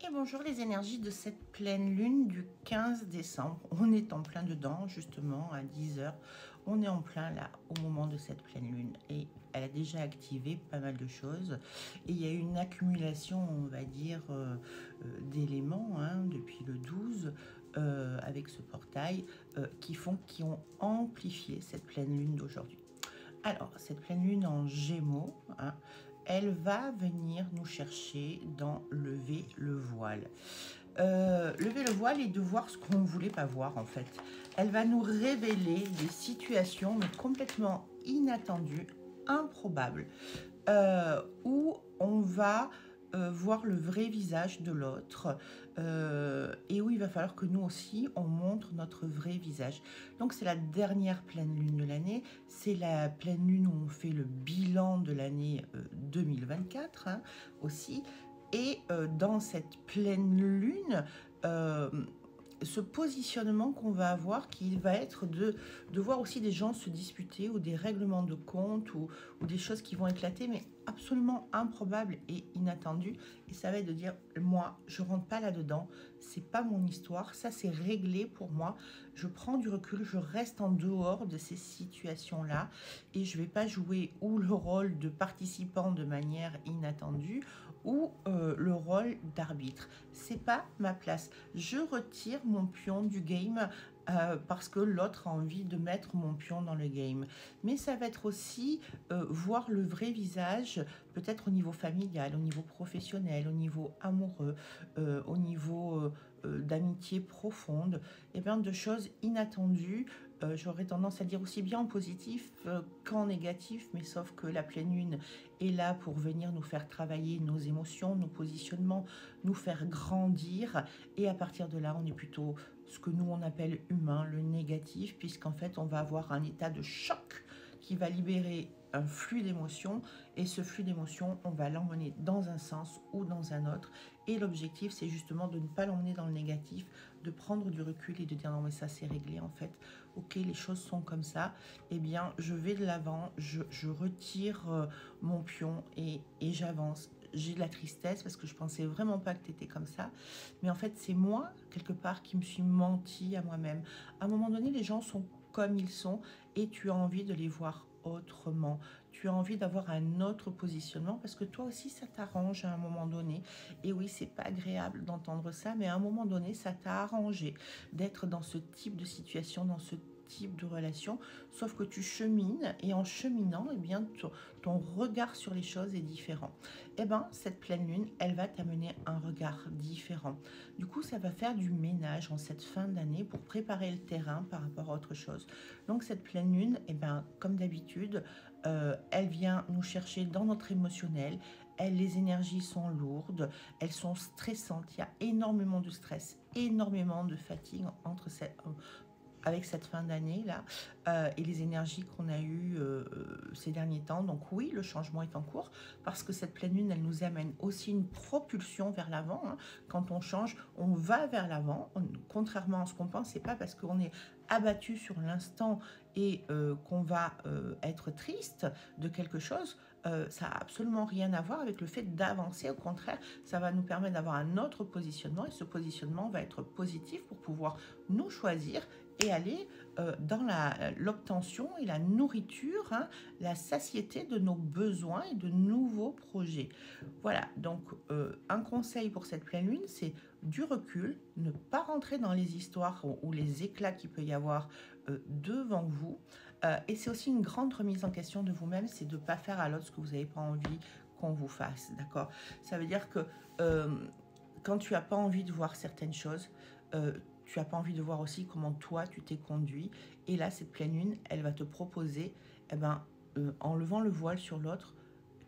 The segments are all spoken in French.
Et bonjour les énergies de cette pleine lune du 15 décembre. On est en plein dedans, justement, à 10 heures. On est en plein là, au moment de cette pleine lune. Et elle a déjà activé pas mal de choses. Et il y a eu une accumulation, on va dire, d'éléments depuis le 12, avec ce portail, qui ont amplifié cette pleine lune d'aujourd'hui. Alors, cette pleine lune en Gémeaux, elle va venir nous chercher dans lever le voile. Lever le voile et de voir ce qu'on ne voulait pas voir, en fait. Elle va nous révéler des situations mais complètement inattendues, improbables, où on va voir le vrai visage de l'autre, et où il va falloir que nous aussi on montre notre vrai visage. Donc c'est la dernière pleine lune de l'année, c'est la pleine lune où on fait le bilan de l'année 2024 aussi, et dans cette pleine lune, ce positionnement qu'on va avoir, qui va être de voir aussi des gens se disputer, ou des règlements de compte, ou des choses qui vont éclater, mais absolument improbables et inattendues. Et ça va être de dire, moi, je rentre pas là-dedans, c'est pas mon histoire, ça c'est réglé pour moi, je prends du recul, je reste en dehors de ces situations-là, et je vais pas jouer ou le rôle de participant de manière inattendue, ou le rôle d'arbitre. C'est pas ma place. Je retire mon pion du game parce que l'autre a envie de mettre mon pion dans le game. Mais ça va être aussi voir le vrai visage, peut-être au niveau familial, au niveau professionnel, au niveau amoureux, au niveau d'amitié profonde, et bien de choses inattendues. J'aurais tendance à dire aussi bien en positif qu'en négatif, mais sauf que la pleine lune est là pour venir nous faire travailler nos émotions, nos positionnements, nous faire grandir, et à partir de là, on est plutôt ce que nous on appelle humain, le négatif, puisqu'en fait on va avoir un état de choc qui va libérer un flux d'émotions, et ce flux d'émotions, on va l'emmener dans un sens ou dans un autre, et l'objectif c'est justement de ne pas l'emmener dans le négatif, de prendre du recul et de dire non mais ça c'est réglé en fait, ok les choses sont comme ça, eh bien je vais de l'avant, je retire mon pion et j'avance. J'ai de la tristesse parce que je pensais vraiment pas que tu étais comme ça, mais en fait c'est moi quelque part qui me suis menti à moi-même. À un moment donné, les gens sont comme ils sont, et tu as envie de les voir autrement, tu as envie d'avoir un autre positionnement, parce que toi aussi ça t'arrange à un moment donné. Et oui, c'est pas agréable d'entendre ça, mais à un moment donné ça t'a arrangé d'être dans ce type de situation, dans ce type de relation, sauf que tu chemines, et en cheminant, eh bien ton regard sur les choses est différent. Eh bien cette pleine lune, elle va t'amener un regard différent. Du coup, ça va faire du ménage en cette fin d'année pour préparer le terrain par rapport à autre chose. Donc cette pleine lune, eh ben, comme d'habitude, elle vient nous chercher dans notre émotionnel. Les énergies sont lourdes, elles sont stressantes, il y a énormément de stress, énormément de fatigue avec cette fin d'année là, et les énergies qu'on a eues ces derniers temps. Donc oui, le changement est en cours, parce que cette pleine lune, elle nous amène aussi une propulsion vers l'avant. Quand on change, on va vers l'avant, contrairement à ce qu'on pense. C'est pas parce qu'on est abattu sur l'instant et qu'on va être triste de quelque chose, ça n'a absolument rien à voir avec le fait d'avancer. Au contraire, ça va nous permettre d'avoir un autre positionnement, et ce positionnement va être positif pour pouvoir nous choisir et aller dans l'obtention et la nourriture, la satiété de nos besoins et de nouveaux projets. Voilà, donc un conseil pour cette pleine lune, c'est du recul, ne pas rentrer dans les histoires ou les éclats qu'il peut y avoir devant vous. Et c'est aussi une grande remise en question de vous-même, c'est de ne pas faire à l'autre ce que vous n'avez pas envie qu'on vous fasse, d'accord? Ça veut dire que quand tu n'as pas envie de voir certaines choses, tu n'as pas envie de voir aussi comment toi tu t'es conduit. Et là, cette pleine lune, elle va te proposer, en levant le voile sur l'autre,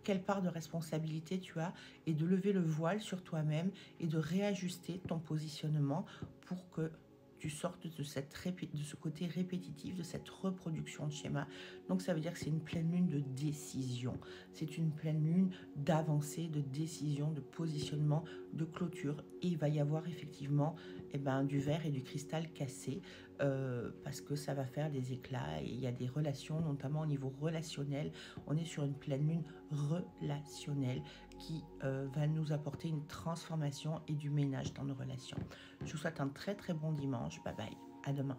quelle part de responsabilité tu as, et de lever le voile sur toi-même et de réajuster ton positionnement pour que tu sortes de ce côté répétitif, de cette reproduction de schéma. Donc ça veut dire que c'est une pleine lune de décision. C'est une pleine lune d'avancée, de décision, de positionnement, de clôture. Et il va y avoir effectivement du verre et du cristal cassé, parce que ça va faire des éclats. Et il y a des relations, notamment au niveau relationnel. On est sur une pleine lune relationnelle. qui va nous apporter une transformation et du ménage dans nos relations. Je vous souhaite un très très bon dimanche. Bye bye. À demain.